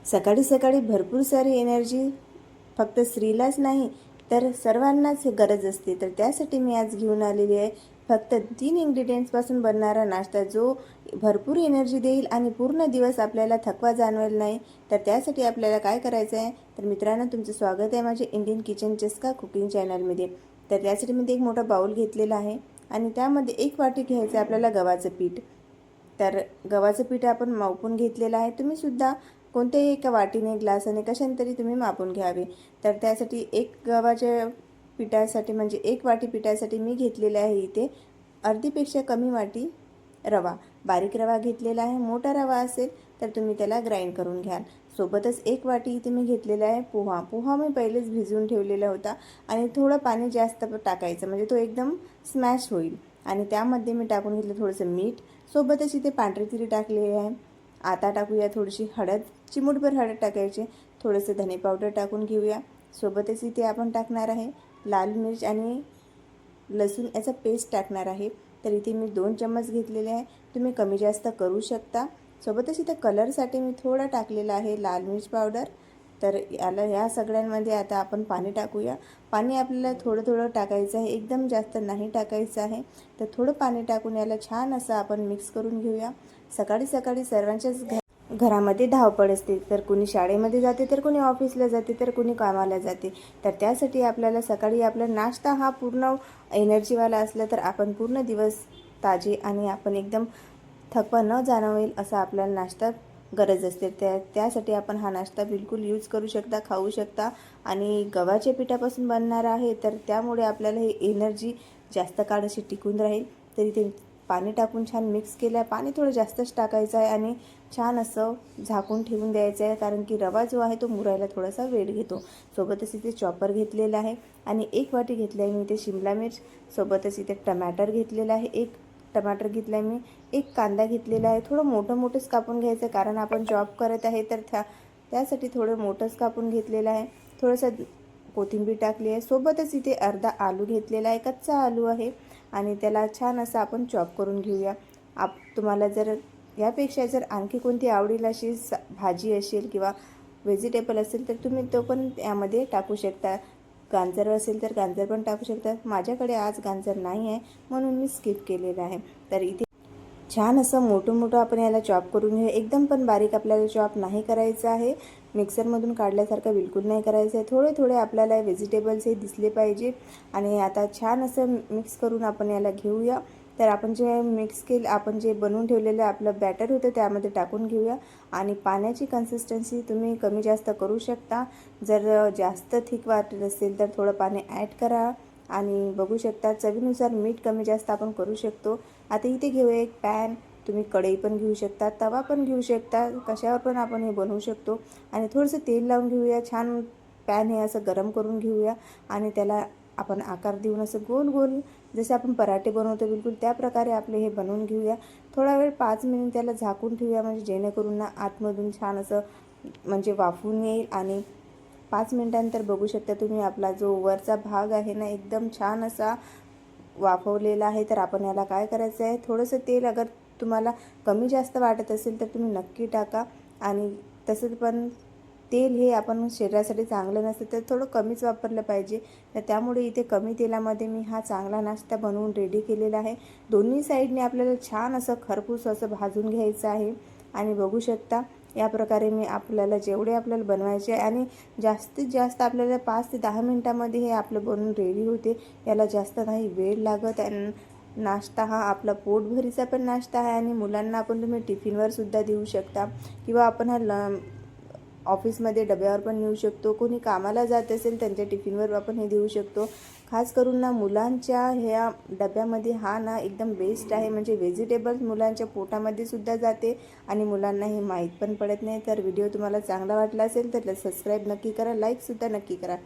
सकाळी सकाळी भरपूर सारी एनर्जी फक्त स्त्रीलाच नाही तर सर्वांनाच गरज असते। तर त्यासाठी मी आज घेऊन आलेली आहे फक्त 3 इन्ग्रेडियंट्सपासून बनणारा नाश्ता, जो भरपूर एनर्जी देईल आणि पूर्ण दिवस आपल्याला थकवा जाणवेल नाही। तर त्यासाठी आपल्याला काय करायचं आहे, तर मित्रांनो तुमचं स्वागत आहे माझे इंडियन किचन चस्का कुकिंग चॅनलमध्ये। तर त्यासाठी मी एक मोठा बाउल घेतलेला आहे आणि त्यामध्ये 1 वाटी घ्यायचं आपल्याला गव्हाचं पीठ। तर गव्हाचं पीठ आपण मापून घेतलेलं आहे। तुम्ही सुद्धा कोणत्याही एका वाटीने ग्लासाने कशाने तरी तुम्ही मापून घ्यावे। तर त्यासाठी एक गव्हाच्या पिठासाठी म्हणजे 1 वाटी पिठासाठी मी घेतलेले आहे इथे अर्धीपेक्षा कमी वाटी रवा। बारीक रवा घेतलेला आहे। मोठा रवा असेल तर तुम्ही त्याला ग्राइंड करून घ्याल। सोबतच 1 वाटी इथे मी घेतलेला आहे पोहा। पोहा मी पहिलेच भिजवून ठेवलेला होता आणि थोडं पाणी जास्त टाकायचं म्हणजे तो एकदम स्मॅश होईल। आणि त्यामध्ये मी टाकून घेतलं थोडंसं मीठ, सोबतच इथे पांढरी तिरी टाकलेली आहे। आता टाकूया थोडीशी हळद, चिमूटभर हळद टाकायची, थोडंसं धने पावडर टाकून घेऊया। सोबतच इथे आपण टाकणार आहे लाल मिर्च आणि लसूण याचा पेस्ट टाकणार आहे। तर इथे मी 2 चम्मच घेतलेले आहे, तुम्ही कमी जास्त करू शकता। सोबतच इथे कलरसाठी मी थोडा टाकलेला आहे लाल मिर्च पावडर। तर या सगळ्यांमध्ये आता आपण पाणी टाकूया। पाणी आपल्याला थोडं थोडं टाकायचं आहे, एकदम जास्त नाही टाकायचं आहे। तर थोडं पाणी टाकून याला छान असं आपण मिक्स करून घेऊया। सकाळी सकाळी सर्वांच्याच घरामध्ये धावपळ असते, तर कोणी शाळेमध्ये जाते, तर कोणी ऑफिसला जाते, तर कोणी कामाला जाते। तर त्यासाठी आपल्याला सकाळी आपला नाश्ता हा पूर्ण एनर्जीवाला असला तर आपण पूर्ण दिवस ताजे आणि आपण एकदम थकवा न जाणवेल असा आपल्याला नाश्ता गरज असते। त्यासाठी आपण हा नाश्ता बिलकुल यूज करू शकता, खाऊ शकता। आणि गव्हाच्या पिठापासून बनणार आहे तर त्यामुळे आपल्याला ही एनर्जी जास्त काळ अशी टिकून राहील। तर इथे पाणी टाकून छान मिक्स केलं आहे। पाणी थोडं जास्तच टाकायचं आहे आणि छान असं झाकून ठेवून द्यायचं आहे, कारण की रवा जो आहे तो मुरायला थोडासा वेळ घेतो। सोबतच इथे चॉपर घेतलेला आहे आणि 1 वाटी घेतली आहे मी इथे शिमला मिर्च। सोबतच इथे टमाटर घेतलेला आहे, 1 टमाटर घेतला आहे मी, 1 कांदा घेतलेला आहे। थोडं मोठंच कापून घ्यायचं कारण आपण जॉब करत आहे, तर त्यासाठी थोडं मोठंच कापून घेतलेलं आहे। थोडंसं कोथिंबीर टाकली आहे। सोबतच इथे अर्धा आलू घेतलेला आहे, कच्चा आलू आहे आणि त्याला छान असं आपण चॉप करून घेऊया। तुम्हाला जर यापेक्षा जर आणखी कोणती आवडेल अशी भाजी असेल किंवा व्हेजिटेबल असेल तर तुम्ही तो पण यामध्ये टाकू शकता। गाजर असेल तर गाजर पण टाकू शकता। माझ्याकडे आज गाजर नाही आहे म्हणून मी स्किप केलेलं आहे। तर इथे छान असं मोठं आपण याला चॉप करून घेऊ। एकदम पण बारीक आपल्याला चॉप नाही करायचं आहे, मिक्सरमधून काढल्यासारखं बिलकुल नाही करायचं आहे। थोडे थोडे आपल्याला व्हेजिटेबल्स हे दिसले पाहिजे। आणि आता छान असं मिक्स करून आपण याला घेऊया। तर आपण आपण जे बनवून ठेवलेलं आपलं बॅटर होतं त्यामध्ये टाकून घेऊया। आणि पाण्याची कन्सिस्टन्सी तुम्ही कमी जास्त करू शकता। जर जास्त थिक वाटत असेल तर थोडं पाणी ॲड करा आणि बघू शकता चवीनुसार मीठ कमी जास्त आपण करू शकतो। आता इथे घेऊया एक पॅन, तुम्ही कढई पण घेऊ शकता, तवा पण घेऊ शकता, कशावर पण आपण हे बनवू शकतो। आणि थोडंसं तेल लावून घेऊया, छान पॅन हे असं गरम करून घेऊया आणि त्याला आपण आकार देऊन असं गोल गोल जसे आपण पराठे बनवतो बिलकुल त्या प्रकारे आपले हे बनवून घेऊया। थोडा वेळ 5 मिनिट त्याला झाकून ठेवूया, म्हणजे जेणेकरून ना आतमधून छान असं म्हणजे वाफून येईल। आणि 5 मिनिटांनंतर बघू शकता तुम्ही आपला जो वरचा भाग आहे ना एकदम छान असा वाफवलेला आहे। तर आपण याला काय करायचं आहे, थोडंसं तेल अगर तुम्हाला कमी जास्त वाटत असेल तर तुम्ही नक्की टाका। आणि तसंच पण तेल हे आपण शरीरासाठी चांगलं नसतं, तर थोडं कमीच वापरलं पाहिजे। तर त्यामुळे इथे कमी तेलामध्ये मी हा चांगला नाश्ता बनवून रेडी केलेला आहे। दोन्ही साईडने आपल्याला छान असं खरपूस असं भाजून घ्यायचं आहे। आणि बघू शकता या प्रकारे मी आपल्याला जेवढे आपल्याला बनवायचे आणि जास्तीत जास्त आपल्याला 5 ते 10 मिनिटांमध्ये हे आपलं बनवून रेडी होते। याला जास्त नाही वेळ लागत। नाश्ता हा आपला पोटभरीचा पण नाश्ता आहे आणि मुलांना पण तुम्ही टिफिनवर सुद्धा देऊ शकता किंवा आपण हा ऑफिसमध्ये डब्यावर पण नेऊ शकतो। कोणी कामाला जात असेल त्यांच्या टिफिनवर आपण हे देऊ शकतो। खास करून ना मुलांच्या ह्या डब्यामध्ये हा ना एकदम बेस्ट आहे, म्हणजे व्हेजिटेबल्स मुलांच्या पोटामध्ये सुद्धा जाते आणि मुलांना हे माहीत पण पडत नाही। तर व्हिडिओ तुम्हाला चांगला वाटला असेल तर सबस्क्राईब नक्की करा, लाईकसुद्धा नक्की करा।